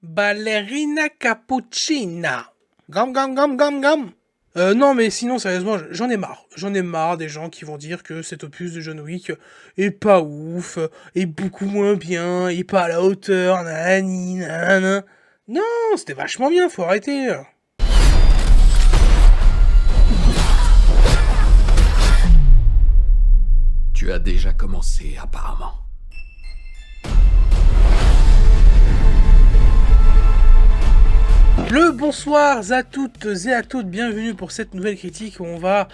Ballerina cappuccina. Gam gam gam gam gam. Non mais sinon sérieusement j'en ai marre. J'en ai marre des gens qui vont dire que cet opus de John Wick est pas ouf, est beaucoup moins bien, est pas à la hauteur, nanani, nanana. Non, c'était vachement bien, faut arrêter. Tu as déjà commencé, apparemment. Le bonsoir à toutes et à toutes, bienvenue pour cette nouvelle critique où on va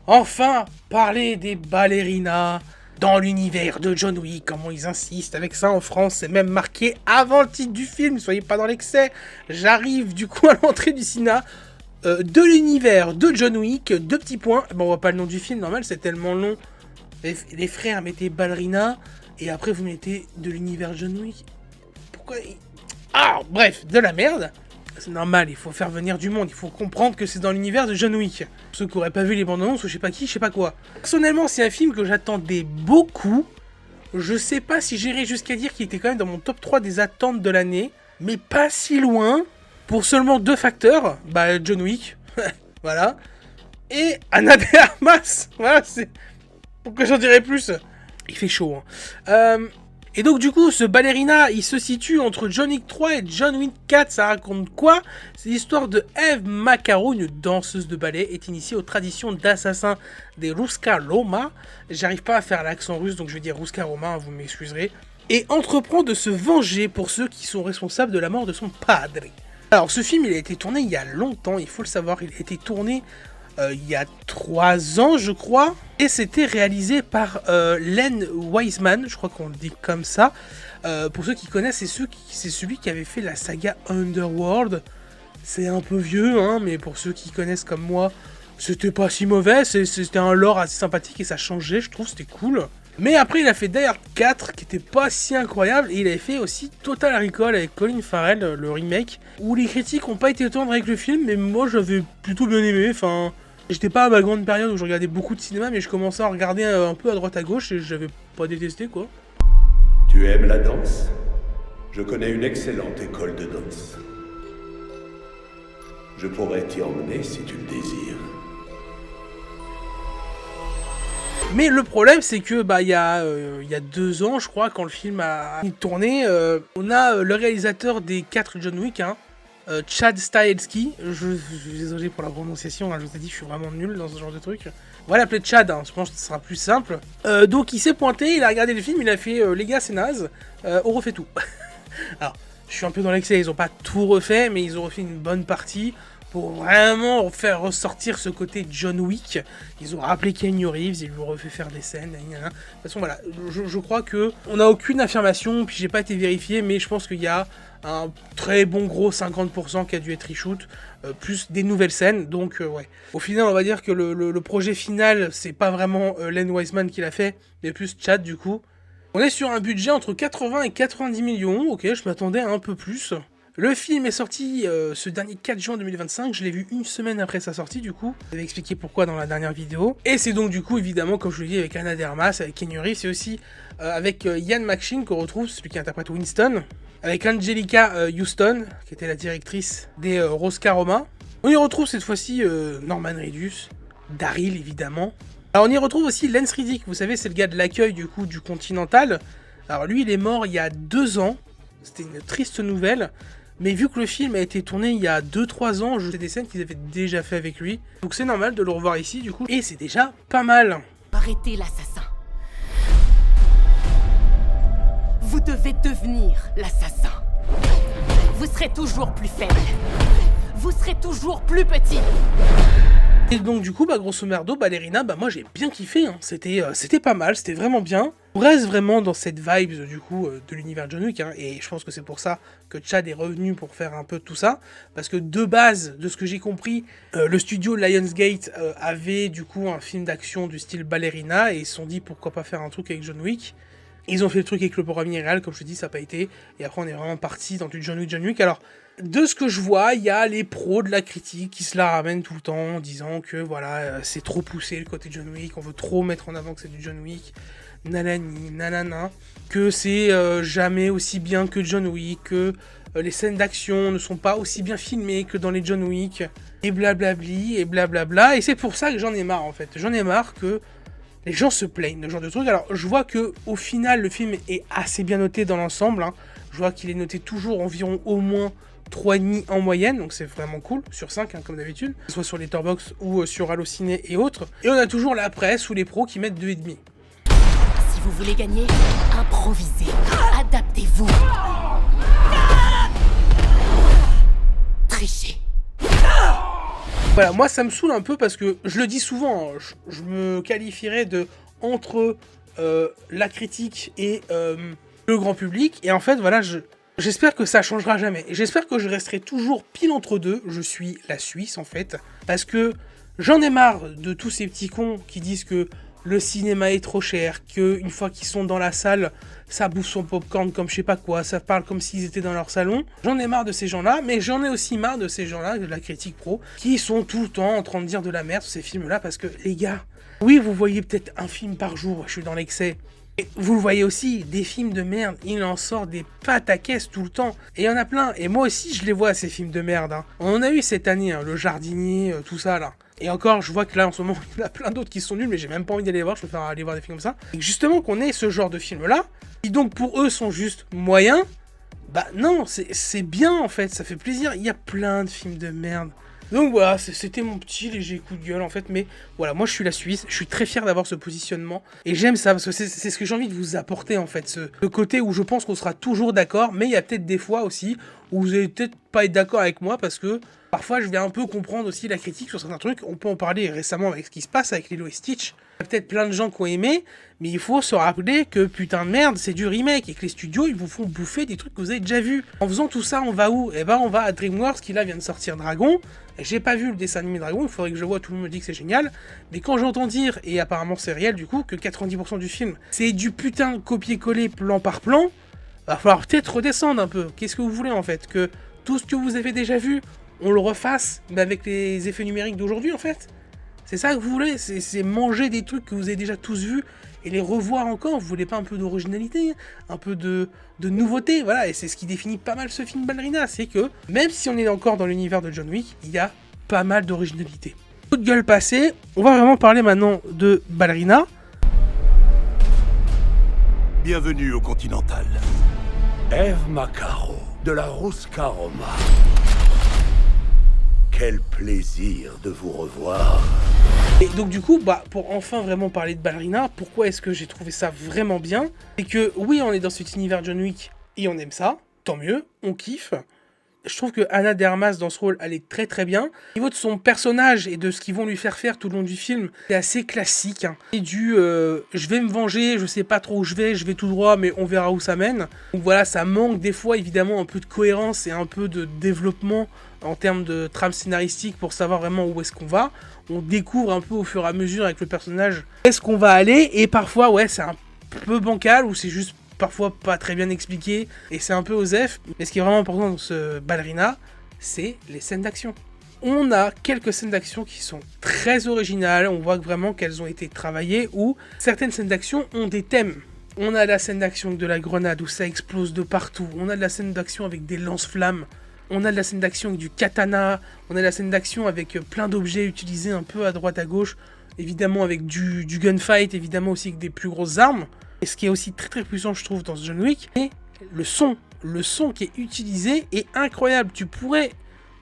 enfin parler des ballerinas dans l'univers de John Wick, comment ils insistent avec ça en France, c'est même marqué avant le titre du film, soyez pas dans l'excès. J'arrive du coup à l'entrée du cinéma de l'univers de John Wick, deux petits points, bon on voit pas le nom du film, normal c'est tellement long, les frères mettez ballerina et après vous mettez de l'univers John Wick, pourquoi ah bref, de la merde. C'est normal, il faut faire venir du monde, il faut comprendre que c'est dans l'univers de John Wick. Ceux qui auraient pas vu les bandes annonces ou je sais pas qui, je sais pas quoi. Personnellement, c'est un film que j'attendais beaucoup. Je sais pas si j'irai jusqu'à dire qu'il était quand même dans mon top 3 des attentes de l'année, mais pas si loin, pour seulement deux facteurs. Bah, John Wick, voilà, et Ana de Armas, voilà, c'est... Pourquoi j'en dirais plus? Il fait chaud, hein. Et donc du coup, ce ballerina, il se situe entre John Wick 3 et John Wick 4. Ça raconte quoi? C'est l'histoire de Eve Macaro, une danseuse de ballet, est initiée aux traditions d'assassins des Ruska Roma. J'arrive pas à faire l'accent russe, donc je vais dire Ruska Roma, vous m'excuserez. Et entreprend de se venger pour ceux qui sont responsables de la mort de son padre. Alors ce film, il a été tourné il y a longtemps, il faut le savoir, il a été tourné... il y a 3 ans, je crois. Et c'était réalisé par Len Wiseman, je crois qu'on le dit comme ça. Pour ceux qui connaissent, c'est celui qui avait fait la saga Underworld. C'est un peu vieux, hein, mais pour ceux qui connaissent comme moi, c'était pas si mauvais. C'était un lore assez sympathique et ça changeait, je trouve, c'était cool. Mais après, il a fait Die Hard 4, qui était pas si incroyable, et il avait fait aussi Total Recall avec Colin Farrell, le remake, où les critiques ont pas été tendres avec le film, mais moi j'avais plutôt bien aimé, enfin... J'étais pas à ma grande période où je regardais beaucoup de cinéma, mais je commençais à regarder un peu à droite à gauche, et j'avais pas détesté, quoi. Tu aimes la danse? Je connais une excellente école de danse. Je pourrais t'y emmener si tu le désires. Mais le problème, c'est que il y a 2 ans, je crois, quand le film a tourné, on a le réalisateur des 4 John Wick, hein, Chad Stahelski. Je suis désolé pour la prononciation, hein, je vous ai dit, je suis vraiment nul dans ce genre de truc. On va l'appeler Chad, hein, je pense que ce sera plus simple. Donc il s'est pointé, il a regardé le film, il a fait les gars, c'est naze, on refait tout. Alors, je suis un peu dans l'excès, ils ont pas tout refait, mais ils ont refait une bonne partie. Pour vraiment faire ressortir ce côté John Wick. Ils ont rappelé Keanu Reeves, ils lui ont refait faire des scènes. De toute façon, voilà, je crois que on n'a aucune affirmation, puis j'ai pas été vérifié, mais je pense qu'il y a un très bon gros 50% qui a dû être reshoot, plus des nouvelles scènes, donc ouais. Au final, on va dire que le projet final, c'est pas vraiment Len Wiseman qui l'a fait, mais plus Chad du coup. On est sur un budget entre 80 et 90 millions, ok, je m'attendais à un peu plus. Le film est sorti ce dernier 4 juin 2025, je l'ai vu une semaine après sa sortie du coup. Je vais expliquer pourquoi dans la dernière vidéo. Et c'est donc du coup évidemment, comme je le dis, avec Ana de Armas, avec Keanu Reeves, c'est aussi avec Ian McShane qu'on retrouve, celui qui interprète Winston. Avec Angelica Houston, qui était la directrice des Rosca Roma. On y retrouve cette fois-ci Norman Reedus, Daryl évidemment. Alors on y retrouve aussi Lance Reddick, vous savez c'est le gars de l'accueil du coup du Continental. Alors lui il est mort il y a 2 ans, c'était une triste nouvelle. Mais vu que le film a été tourné il y a 2-3 ans, je sais des scènes qu'ils avaient déjà fait avec lui. Donc c'est normal de le revoir ici du coup. Et c'est déjà pas mal. Arrêtez l'assassin. Vous devez devenir l'assassin. Vous serez toujours plus faible. Vous serez toujours plus petit. Et donc du coup, grosso merdo, Ballerina, moi j'ai bien kiffé, hein. C'était pas mal, c'était vraiment bien. On reste vraiment dans cette vibe du coup de l'univers John Wick, hein, et je pense que c'est pour ça que Chad est revenu pour faire un peu tout ça, parce que de base, de ce que j'ai compris, le studio Lionsgate avait du coup un film d'action du style Ballerina, et ils se sont dit pourquoi pas faire un truc avec John Wick. Ils ont fait le truc avec le premier réel, comme je te dis, ça n'a pas été, et après on est vraiment parti dans du John Wick. Alors, de ce que je vois, il y a les pros de la critique qui se la ramènent tout le temps en disant que voilà, c'est trop poussé le côté John Wick, on veut trop mettre en avant que c'est du John Wick, nanani, nanana, que c'est jamais aussi bien que John Wick, que les scènes d'action ne sont pas aussi bien filmées que dans les John Wick, et blablabli, et blablabla, et c'est pour ça que j'en ai marre en fait. J'en ai marre que les gens se plaignent de ce genre de trucs. Alors je vois que au final le film est assez bien noté dans l'ensemble, hein. Je vois qu'il est noté toujours environ au moins 3,5 en moyenne, donc c'est vraiment cool, sur 5 hein, comme d'habitude, que ce soit sur Letterboxd ou sur Allociné et autres. Et on a toujours la presse ou les pros qui mettent 2,5. Si vous voulez gagner, improvisez, adaptez-vous. Trichez. Voilà, moi ça me saoule un peu parce que je le dis souvent, hein, je me qualifierais de entre la critique et le grand public, et en fait voilà, j'espère que ça changera jamais. J'espère que je resterai toujours pile entre deux. Je suis la Suisse en fait. Parce que j'en ai marre de tous ces petits cons qui disent que le cinéma est trop cher, qu'une fois qu'ils sont dans la salle, ça bouffe son popcorn comme je sais pas quoi, ça parle comme s'ils étaient dans leur salon. J'en ai marre de ces gens-là, mais j'en ai aussi marre de ces gens-là, de la critique pro, qui sont tout le temps en train de dire de la merde sur ces films-là, parce que les gars, oui vous voyez peut-être un film par jour, je suis dans l'excès. Et vous le voyez aussi, des films de merde, il en sort des pataquès tout le temps. Et il y en a plein, et moi aussi je les vois ces films de merde. Hein. On en a eu cette année, hein, Le Jardinier, tout ça là. Et encore, je vois que là en ce moment, il y en a plein d'autres qui sont nuls, mais j'ai même pas envie d'aller voir, je préfère aller voir des films comme ça. Et justement qu'on ait ce genre de films là, qui donc pour eux sont juste moyens, bah non, c'est bien en fait, ça fait plaisir, il y a plein de films de merde. Donc voilà, c'était mon petit léger coup de gueule en fait, mais voilà, moi je suis la Suisse, je suis très fier d'avoir ce positionnement, et j'aime ça, parce que c'est ce que j'ai envie de vous apporter en fait, le côté où je pense qu'on sera toujours d'accord, mais il y a peut-être des fois aussi où vous allez peut-être pas être d'accord avec moi, parce que parfois je vais un peu comprendre aussi la critique sur certains trucs, on peut en parler récemment avec ce qui se passe avec Lilo et Stitch. Il y a peut-être plein de gens qui ont aimé, mais il faut se rappeler que putain de merde, c'est du remake, et que les studios ils vous font bouffer des trucs que vous avez déjà vus. En faisant tout ça, on va où? Eh ben on va à DreamWorks qui là vient de sortir Dragon, et j'ai pas vu le dessin animé Dragon, il faudrait que je le voie, tout le monde me dit que c'est génial, mais quand j'entends dire, et apparemment c'est réel du coup, que 90% du film c'est du putain de copier-coller plan par plan, va falloir peut-être redescendre un peu. Qu'est-ce que vous voulez en fait? Que tout ce que vous avez déjà vu, on le refasse, mais avec les effets numériques d'aujourd'hui en fait? C'est ça que vous voulez? C'est manger des trucs que vous avez déjà tous vus et les revoir encore? Vous voulez pas un peu d'originalité, un peu de nouveauté? Voilà, et c'est ce qui définit pas mal ce film Ballerina, c'est que même si on est encore dans l'univers de John Wick, il y a pas mal d'originalité. Coup de gueule passé, on va vraiment parler maintenant de Ballerina. Bienvenue au Continental. Eve Macaro, de la Ruscaroma. Quel plaisir de vous revoir. Et donc du coup, bah, pour enfin vraiment parler de Ballerina, pourquoi est-ce que j'ai trouvé ça vraiment bien? C'est que oui, on est dans cet univers John Wick et on aime ça, tant mieux, on kiffe. Je trouve que Ana de Armas dans ce rôle, elle est très très bien. Au niveau de son personnage et de ce qu'ils vont lui faire tout le long du film, c'est assez classique. Hein. C'est du je vais me venger, je sais pas trop où je vais tout droit, mais on verra où ça mène. Donc voilà, ça manque des fois évidemment un peu de cohérence et un peu de développement en termes de trame scénaristique pour savoir vraiment où est-ce qu'on va. On découvre un peu au fur et à mesure avec le personnage où est-ce qu'on va aller, et parfois ouais c'est un peu bancal ou c'est juste parfois pas très bien expliqué et c'est un peu osef. Mais ce qui est vraiment important dans ce Ballerina, c'est les scènes d'action. On a quelques scènes d'action qui sont très originales, on voit vraiment qu'elles ont été travaillées, ou certaines scènes d'action ont des thèmes. On a la scène d'action avec de la grenade où ça explose de partout, on a de la scène d'action avec des lance-flammes, on a de la scène d'action avec du katana, on a de la scène d'action avec plein d'objets utilisés un peu à droite à gauche, évidemment avec du gunfight, évidemment aussi avec des plus grosses armes. Et ce qui est aussi très très puissant je trouve dans ce John Wick, c'est le son. Le son qui est utilisé est incroyable. Tu pourrais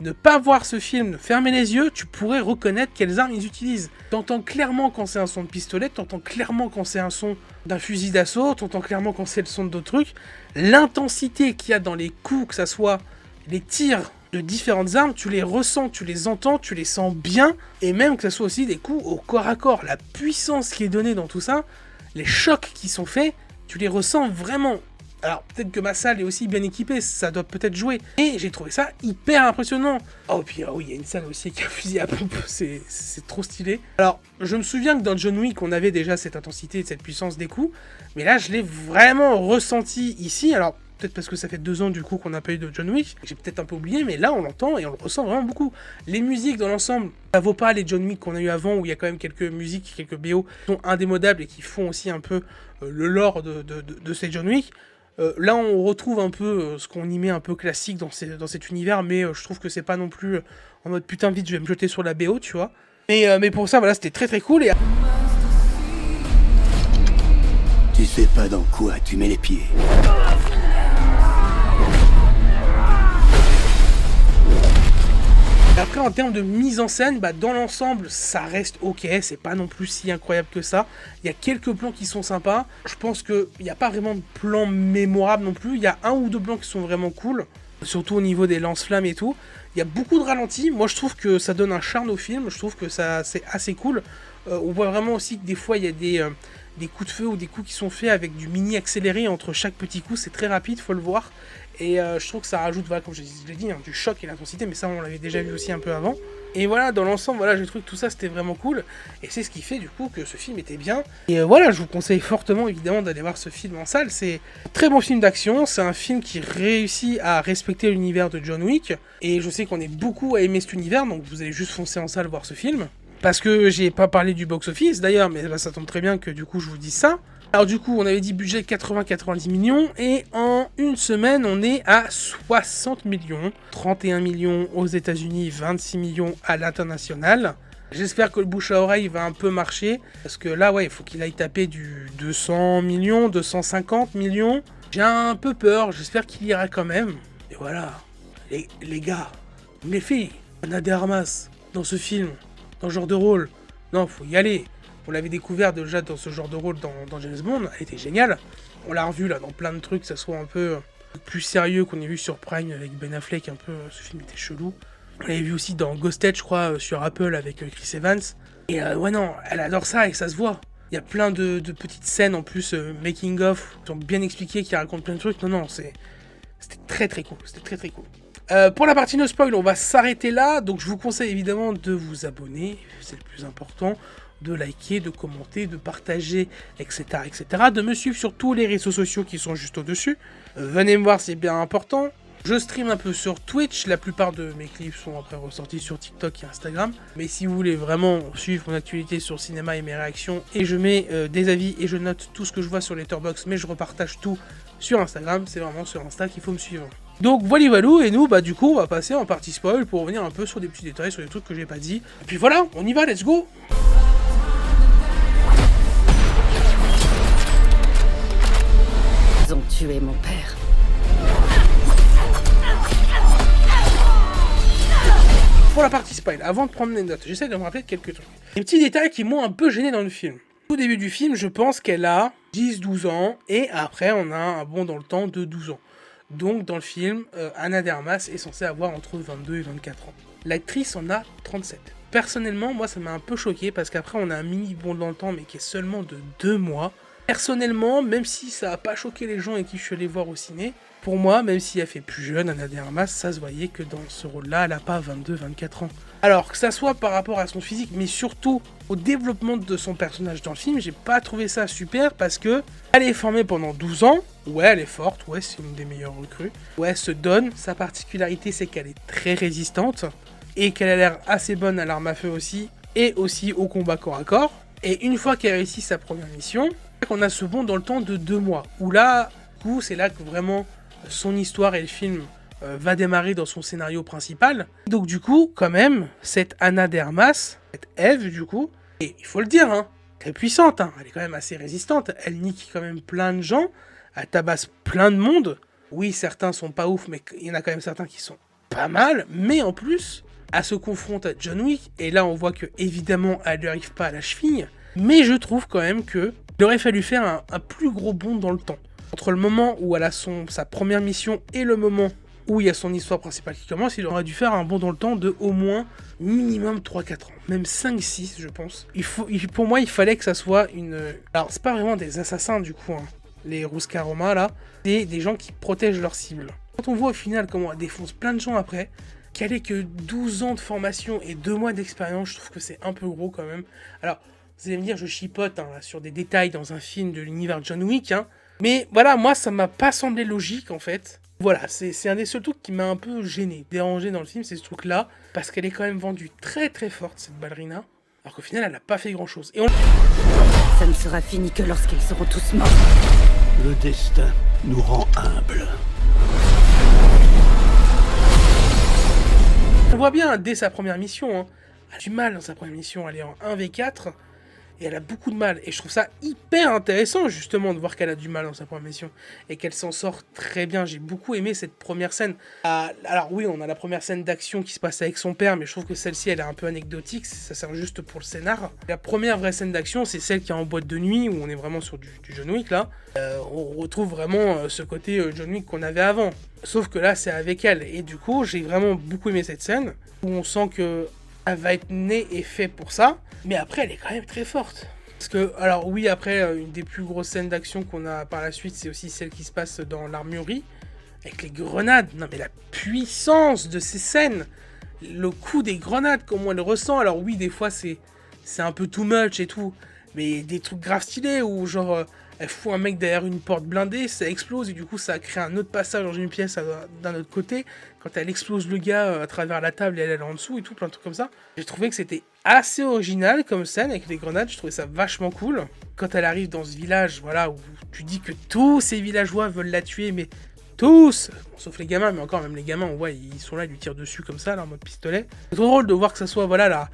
ne pas voir ce film, fermer les yeux, tu pourrais reconnaître quelles armes ils utilisent. T'entends clairement quand c'est un son de pistolet, t'entends clairement quand c'est un son d'un fusil d'assaut, t'entends clairement quand c'est le son d'autres trucs. L'intensité qu'il y a dans les coups, que ça soit les tirs de différentes armes, tu les ressens, tu les entends, tu les sens bien. Et même que ça soit aussi des coups au corps à corps. La puissance qui est donnée dans tout ça, les chocs qui sont faits, tu les ressens vraiment. Alors peut-être que ma salle est aussi bien équipée, ça doit peut-être jouer. Et j'ai trouvé ça hyper impressionnant. Oh puis oui, il y a une salle aussi qui a un fusil à pompe, c'est trop stylé. Alors je me souviens que dans John Wick, on avait déjà cette intensité et cette puissance des coups. Mais là, je l'ai vraiment ressenti ici. Alors peut-être parce que ça fait 2 ans du coup qu'on n'a pas eu de John Wick. J'ai peut-être un peu oublié, mais là on l'entend et on le ressent vraiment beaucoup. Les musiques dans l'ensemble, ça vaut pas les John Wick qu'on a eu avant où il y a quand même quelques musiques, quelques BO qui sont indémodables et qui font aussi un peu le lore de ces John Wick. Là, on retrouve un peu ce qu'on y met un peu classique dans cet univers, mais je trouve que c'est pas non plus en mode putain vite, je vais me jeter sur la BO, tu vois. Mais pour ça, voilà, c'était très très cool. Et... Tu sais pas dans quoi tu mets les pieds. Après, en termes de mise en scène, bah, dans l'ensemble, ça reste ok, c'est pas non plus si incroyable que ça. Il y a quelques plans qui sont sympas. Je pense qu'il n'y a pas vraiment de plans mémorables non plus. Il y a un ou deux plans qui sont vraiment cool, surtout au niveau des lance-flammes et tout. Il y a beaucoup de ralentis. Moi, je trouve que ça donne un charme au film. Je trouve que ça c'est assez cool. On voit vraiment aussi que des fois, il y a des coups de feu ou des coups qui sont faits avec du mini accéléré entre chaque petit coup. C'est très rapide, faut le voir. Et je trouve que ça rajoute, voilà, comme je l'ai dit, du choc et l'intensité, mais ça on l'avait déjà vu aussi un peu avant. Et voilà, dans l'ensemble, voilà, j'ai trouvé que tout ça c'était vraiment cool. Et c'est ce qui fait du coup que ce film était bien. Et voilà, je vous conseille fortement évidemment d'aller voir ce film en salle. C'est un très bon film d'action, c'est un film qui réussit à respecter l'univers de John Wick. Et je sais qu'on est beaucoup à aimer cet univers, donc vous allez juste foncer en salle voir ce film. Parce que j'ai pas parlé du box-office d'ailleurs, mais bah, ça tombe très bien que du coup je vous dise ça. Alors du coup, on avait dit budget 80-90 millions, et en une semaine, on est à 60 millions. 31 millions aux États-Unis, 26 millions à l'international. J'espère que le bouche à oreille va un peu marcher, parce que là, ouais, il faut qu'il aille taper du 200 millions, 250 millions. J'ai un peu peur, j'espère qu'il ira quand même. Et voilà, les gars, les filles, Ana de Armas, dans ce film, dans ce genre de rôle, non, faut y aller. On l'avait découvert déjà dans ce genre de rôle dans James Bond, elle était géniale. On l'a revu là dans plein de trucs, que ça soit un peu plus sérieux qu'on ait vu sur Prime avec Ben Affleck, un peu, ce film était chelou. On l'avait vu aussi dans Ghosted, je crois, sur Apple avec Chris Evans. Et ouais non, elle adore ça et ça se voit. Il y a plein de petites scènes en plus, making of, qui sont bien expliquées, qui racontent plein de trucs. Non, c'était très très cool, c'était très très cool. Pour la partie no spoil, on va s'arrêter là, donc je vous conseille évidemment de vous abonner, c'est le plus important, de liker, de commenter, de partager, etc., de me suivre sur tous les réseaux sociaux qui sont juste au-dessus. Venez me voir, c'est bien important. Je stream un peu sur Twitch, la plupart de mes clips sont après ressortis sur TikTok et Instagram. Mais si vous voulez vraiment suivre mon actualité sur le cinéma et mes réactions, et je mets des avis et je note tout ce que je vois sur Letterboxd, mais je repartage tout sur Instagram, c'est vraiment sur Insta qu'il faut me suivre. Donc voilà, et nous, bah du coup, on va passer en partie spoil pour revenir un peu sur des petits détails, sur des trucs que j'ai pas dit. Et puis voilà, on y va, let's go! Ils ont tué mon père. Pour la partie spoil, avant de prendre les notes, j'essaie de me rappeler de quelques trucs. Des petits détails qui m'ont un peu gêné dans le film. Au début du film, je pense qu'elle a 10-12 ans, et après on a un bond dans le temps de 12 ans. Donc dans le film, Ana de Armas est censée avoir entre 22 et 24 ans. L'actrice en a 37. Personnellement, moi ça m'a un peu choqué, parce qu'après on a un mini bond dans le temps, mais qui est seulement de 2 mois. Personnellement, même si ça n'a pas choqué les gens et qui je suis allé voir au ciné, pour moi, même si elle fait plus jeune, Ana de Armas, ça se voyait que dans ce rôle-là, elle n'a pas 22-24 ans. Alors, que ça soit par rapport à son physique, mais surtout au développement de son personnage dans le film, j'ai pas trouvé ça super parce que elle est formée pendant 12 ans, ouais, elle est forte, ouais, c'est une des meilleures recrues, ouais, elle se donne, sa particularité c'est qu'elle est très résistante, et qu'elle a l'air assez bonne à l'arme à feu aussi, et aussi au combat corps à corps, et une fois qu'elle réussit sa première mission, on a ce bond dans le temps de 2 mois, où là, du coup, c'est là que vraiment son histoire et le film va démarrer dans son scénario principal. Donc du coup, quand même, cette Ana de Armas, cette Eve du coup, et il faut le dire, hein, très puissante, hein, elle est quand même assez résistante, elle nique quand même plein de gens, elle tabasse plein de monde. Oui, certains sont pas ouf, mais il y en a quand même certains qui sont pas mal, mais en plus, elle se confronte à John Wick, et là on voit que évidemment elle lui arrive pas à la cheville, mais je trouve quand même que il aurait fallu faire un plus gros bond dans le temps. Entre le moment où elle a sa première mission et le moment où il y a son histoire principale qui commence, il aurait dû faire un bond dans le temps de au moins minimum 3-4 ans, même 5-6 je pense. Pour moi il fallait que ça soit une... Alors c'est pas vraiment des assassins du coup, hein. Les Ruskaroma là, c'est des gens qui protègent leur cible. Quand on voit au final comment elle défonce plein de gens après, qu'elle ait que 12 ans de formation et 2 mois d'expérience, je trouve que c'est un peu gros quand même. Alors vous allez me dire je chipote hein, sur des détails dans un film de l'univers John Wick, hein. Mais voilà, moi ça m'a pas semblé logique en fait. Voilà, c'est un des seuls trucs qui m'a un peu gêné, dérangé dans le film, c'est ce truc là, parce qu'elle est quand même vendue très très forte cette ballerina, alors qu'au final elle a pas fait grand chose. Et Ça ne sera fini que lorsqu'ils seront tous morts. Le destin nous rend humbles. On voit bien dès sa première mission, hein, elle a du mal dans sa première mission, elle est en 1v4 et elle a beaucoup de mal. Et je trouve ça hyper intéressant justement de voir qu'elle a du mal dans sa première mission et qu'elle s'en sort très bien. J'ai beaucoup aimé cette première scène. Alors oui, on a la première scène d'action qui se passe avec son père, mais je trouve que celle-ci elle est un peu anecdotique, ça sert juste pour le scénar. La première vraie scène d'action, c'est celle qui est en boîte de nuit, où on est vraiment sur du John Wick là. On retrouve vraiment ce côté John Wick qu'on avait avant. Sauf que là, c'est avec elle. Et du coup, j'ai vraiment beaucoup aimé cette scène, où on sent que elle va être née et faite pour ça. Mais après, elle est quand même très forte. Parce que, alors oui, après, une des plus grosses scènes d'action qu'on a par la suite, c'est aussi celle qui se passe dans l'armurerie, avec les grenades. Non mais la puissance de ces scènes, le coup des grenades, comment elle ressent. Alors oui, des fois, c'est un peu too much et tout. Mais des trucs grave stylés, où genre... elle fout un mec derrière une porte blindée, ça explose et du coup ça crée un autre passage dans une pièce d'un autre côté. Quand elle explose le gars à travers la table et elle est en dessous et tout, plein de trucs comme ça. J'ai trouvé que c'était assez original comme scène avec les grenades, je trouvais ça vachement cool. Quand elle arrive dans ce village, voilà, où tu dis que tous ces villageois veulent la tuer, mais tous, bon, sauf les gamins, mais encore même les gamins, on voit, ils sont là, ils lui tirent dessus comme ça, là, en mode pistolet. C'est trop drôle de voir que ça soit, voilà,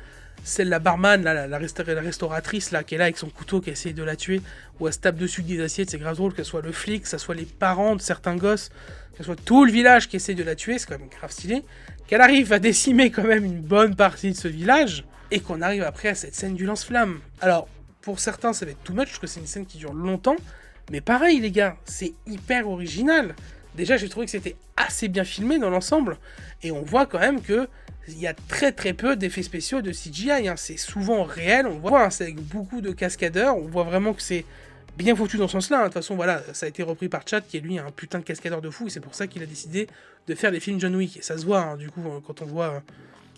la barman, là, la restauratrice là, qui est là avec son couteau, qui essaie de la tuer, ou elle se tape dessus des assiettes, c'est grave drôle, que ce soit le flic, que ce soit les parents de certains gosses, que ce soit tout le village qui essaie de la tuer, c'est quand même grave stylé. Qu'elle arrive à décimer quand même une bonne partie de ce village, et qu'on arrive après à cette scène du lance-flamme. Alors, pour certains, ça va être too much, parce que c'est une scène qui dure longtemps, mais pareil les gars, c'est hyper original. Déjà, j'ai trouvé que c'était assez bien filmé dans l'ensemble, et on voit quand même que il y a très peu d'effets spéciaux de CGI, hein. C'est souvent réel, on voit, hein, c'est avec beaucoup de cascadeurs, on voit vraiment que c'est bien foutu dans ce sens-là, hein. De toute façon, voilà, ça a été repris par Chad, qui est lui un putain de cascadeur de fou, et c'est pour ça qu'il a décidé de faire des films John Wick, et ça se voit, hein, du coup, quand on voit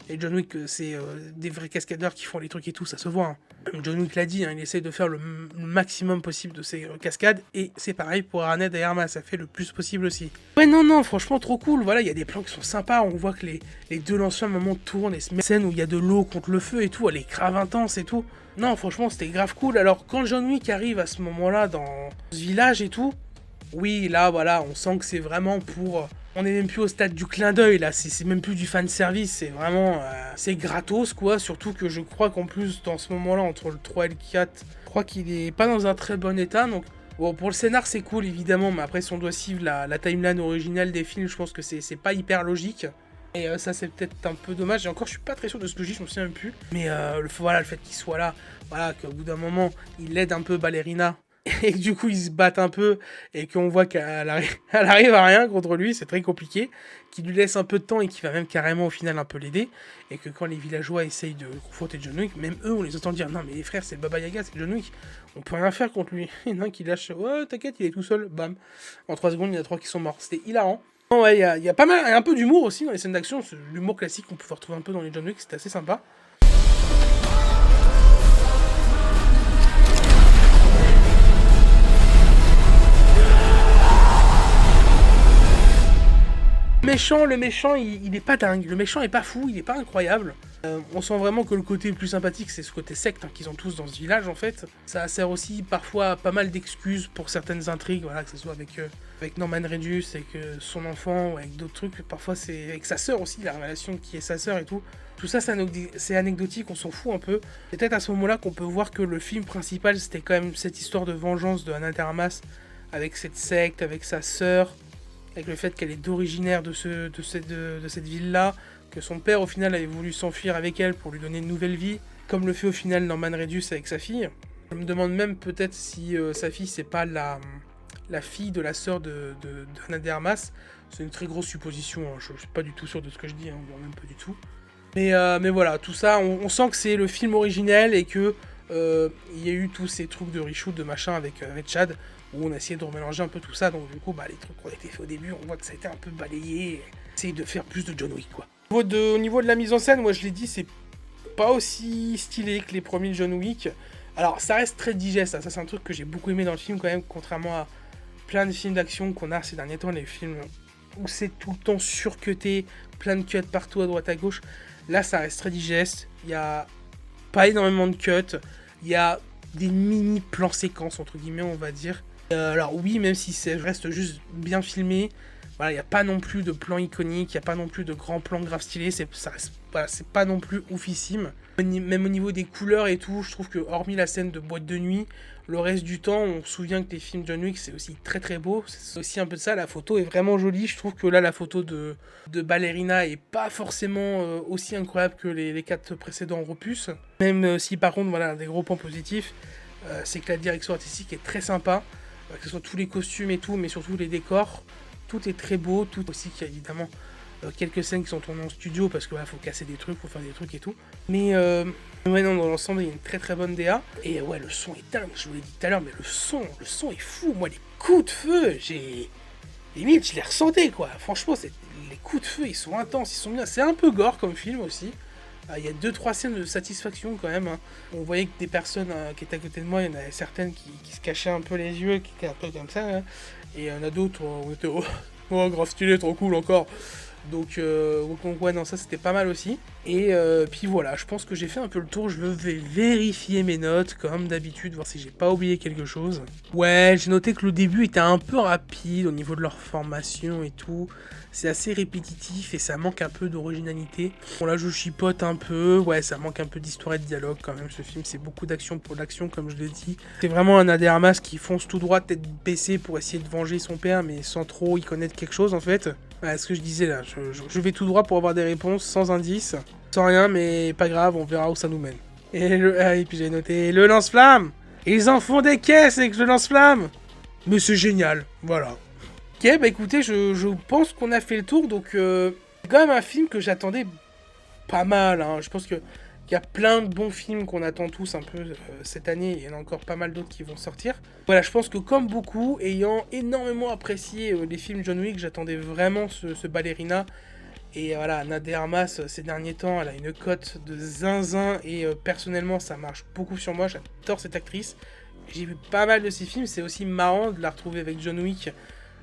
les John Wick, c'est des vrais cascadeurs qui font les trucs et tout, ça se voit, hein. Même John Wick l'a dit, hein, il essaie de faire le maximum possible de ses cascades, et c'est pareil pour Arnett et Arma, ça fait le plus possible aussi. Ouais, non, franchement, trop cool, voilà, il y a des plans qui sont sympas, on voit que les deux lanciers à un moment tournent, et se mettent scène où il y a de l'eau contre le feu et tout, elle est grave intense et tout. Non, franchement, c'était grave cool. Alors, quand John Wick arrive à ce moment-là dans ce village et tout, oui, là, voilà, on sent que c'est vraiment pour... On est même plus au stade du clin d'œil, là, c'est même plus du fan service, c'est vraiment... c'est gratos, quoi, surtout que je crois qu'en plus, dans ce moment-là, entre le 3 et le 4, je crois qu'il est pas dans un très bon état, donc... Bon, pour le scénar, c'est cool, évidemment, mais après, si on doit suivre la timeline originale des films, je pense que c'est pas hyper logique. Et ça, c'est peut-être un peu dommage, et encore, je suis pas très sûr de ce que je dis, je me souviens même plus. Mais voilà, le fait qu'il soit là, voilà, qu'au bout d'un moment, il aide un peu Ballerina, et que du coup ils se battent un peu et qu'on voit qu'elle arrive à rien contre lui, c'est très compliqué, qu'il lui laisse un peu de temps et qu'il va même carrément au final un peu l'aider, et que quand les villageois essayent de confronter John Wick, même eux on les entend dire non mais les frères c'est Baba Yaga, c'est John Wick, on peut rien faire contre lui. Il y en a un qui lâche, ouais t'inquiète il est tout seul, bam, en 3 secondes il y en a 3 qui sont morts, c'était hilarant. Ouais, il y a pas mal, un peu d'humour aussi dans les scènes d'action, l'humour classique qu'on peut retrouver un peu dans les John Wick, c'était assez sympa. Le méchant, il est pas dingue, le méchant est pas fou, il est pas incroyable. On sent vraiment que le côté le plus sympathique, c'est ce côté secte hein, qu'ils ont tous dans ce village en fait. Ça sert aussi parfois à pas mal d'excuses pour certaines intrigues, voilà, que ce soit avec Norman Reedus, avec son enfant, ou avec d'autres trucs. Parfois c'est avec sa sœur aussi, la relation qui est sa sœur et tout. Tout ça, c'est anecdotique, on s'en fout un peu. C'est peut-être à ce moment-là qu'on peut voir que le film principal, c'était quand même cette histoire de vengeance de Ana de Armas, avec cette secte, avec sa sœur, avec le fait qu'elle est d'originaire de cette ville-là, que son père au final avait voulu s'enfuir avec elle pour lui donner une nouvelle vie, comme le fait au final Norman Reedus avec sa fille. Je me demande même peut-être si sa fille c'est pas la fille de la sœur de Ana de Armas. C'est une très grosse supposition, hein. Je suis pas du tout sûr de ce que je dis, hein, même pas du tout. Mais voilà, tout ça, on sent que c'est le film originel et que il y a eu tous ces trucs de reshoot, de machin avec Chad, où on a essayé de remélanger un peu tout ça, donc du coup, les trucs qui ont été faits au début, on voit que ça a été un peu balayé, essayer de faire plus de John Wick, quoi. Au niveau de la mise en scène, moi je l'ai dit, c'est pas aussi stylé que les premiers John Wick. Alors, ça reste très digeste, ça c'est un truc que j'ai beaucoup aimé dans le film quand même, contrairement à plein de films d'action qu'on a ces derniers temps, les films où c'est tout le temps surcuté, plein de cuts partout à droite à gauche. Là, ça reste très digeste, il y a pas énormément de cuts, il y a des mini plans séquences, entre guillemets, on va dire. Alors oui, même si ça reste juste bien filmé, voilà, il n'y a pas non plus de plan iconique, il n'y a pas non plus de grands plans grave stylés, voilà, c'est pas non plus oufissime. Même au niveau des couleurs et tout, je trouve que hormis la scène de boîte de nuit, le reste du temps, on se souvient que les films John Wick, c'est aussi très très beau, c'est aussi un peu de ça, la photo est vraiment jolie, je trouve que là, la photo de Ballerina est pas forcément aussi incroyable que les 4 précédents opus, même si par contre, voilà, un des gros points positifs, c'est que la direction artistique est très sympa, que ce soit tous les costumes et tout, mais surtout les décors, tout est très beau, tout aussi qu'il y a évidemment quelques scènes qui sont tournées en studio parce que voilà, faut casser des trucs, faut faire des trucs et tout. Mais ouais, non, dans l'ensemble, il y a une très très bonne DA. Et ouais, le son est dingue, je vous l'ai dit tout à l'heure, mais le son est fou. Moi, les coups de feu, limite, je les ressentais quoi. Franchement, les coups de feu, ils sont intenses, ils sont bien. C'est un peu gore comme film aussi. Il y a 2-3 scènes de satisfaction quand même. Hein. On voyait que des personnes qui étaient à côté de moi, il y en avait certaines qui se cachaient un peu les yeux, qui étaient un peu comme ça. Hein. Et il y en a d'autres, on était oh, grave stylé, trop cool encore. Donc ouais, non, ça c'était pas mal aussi. Et puis voilà, je pense que j'ai fait un peu le tour. Je vais vérifier mes notes comme d'habitude, voir si j'ai pas oublié quelque chose. Ouais, j'ai noté que le début était un peu rapide au niveau de leur formation et tout. C'est assez répétitif et ça manque un peu d'originalité. Bon là je chipote un peu, ouais ça manque un peu d'histoire et de dialogue quand même. Ce film c'est beaucoup d'action pour l'action comme je l'ai dit. C'est vraiment un Ade Armas qui fonce tout droit tête baissée pour essayer de venger son père mais sans trop y connaître quelque chose en fait. Ouais, ce que je disais là, je vais tout droit pour avoir des réponses sans indice, sans rien mais pas grave, on verra où ça nous mène. Et puis j'ai noté le lance-flamme. Ils en font des caisses avec le lance-flamme. Mais c'est génial, voilà. Ok, bah écoutez, je pense qu'on a fait le tour, donc c'est quand même un film que j'attendais pas mal. Hein. Je pense qu'il y a plein de bons films qu'on attend tous un peu cette année, il y en a encore pas mal d'autres qui vont sortir. Voilà, je pense que comme beaucoup, ayant énormément apprécié les films John Wick, j'attendais vraiment ce Ballerina. Et voilà, Ade Armas, ces derniers temps, elle a une cote de zinzin, et personnellement, ça marche beaucoup sur moi, j'adore cette actrice. J'ai vu pas mal de ses films, c'est aussi marrant de la retrouver avec John Wick.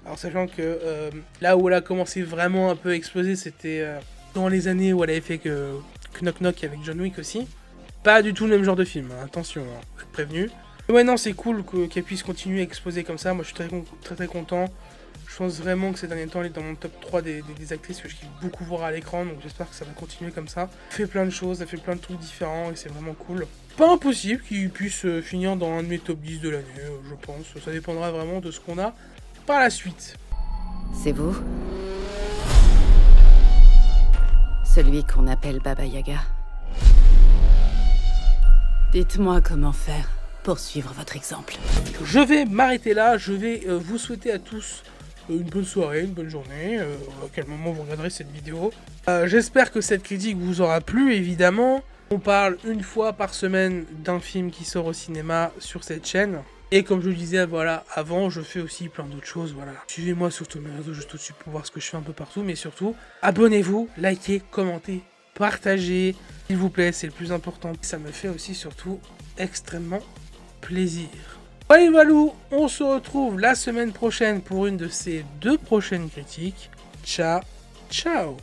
Alors sachant que là où elle a commencé vraiment un peu à exploser, c'était dans les années où elle avait fait que Knock Knock avec John Wick aussi. Pas du tout le même genre de film, hein. Attention, hein, vous êtes prévenus. Ouais non, c'est cool qu'elle puisse continuer à exploser comme ça, moi je suis très content. Je pense vraiment que ces derniers temps, elle est dans mon top 3 des actrices que je kiffe beaucoup voir à l'écran, donc j'espère que ça va continuer comme ça. Elle fait plein de choses, elle fait plein de trucs différents et c'est vraiment cool. Pas impossible qu'il puisse finir dans un de mes top 10 de l'année, je pense. Ça dépendra vraiment de ce qu'on a par la suite. C'est vous? Celui qu'on appelle Baba Yaga. Dites-moi comment faire pour suivre votre exemple. Je vais m'arrêter là, je vais vous souhaiter à tous une bonne soirée, une bonne journée, à quel moment vous regarderez cette vidéo. J'espère que cette critique vous aura plu, évidemment. On parle une fois par semaine d'un film qui sort au cinéma sur cette chaîne. Et comme je le disais voilà, avant, je fais aussi plein d'autres choses. Voilà. Suivez-moi sur tous mes réseaux juste au-dessus pour voir ce que je fais un peu partout. Mais surtout, abonnez-vous, likez, commentez, partagez. S'il vous plaît, c'est le plus important. Ça me fait aussi surtout extrêmement plaisir. Allez Valou, on se retrouve la semaine prochaine pour une de ces 2 prochaines critiques. Ciao, ciao.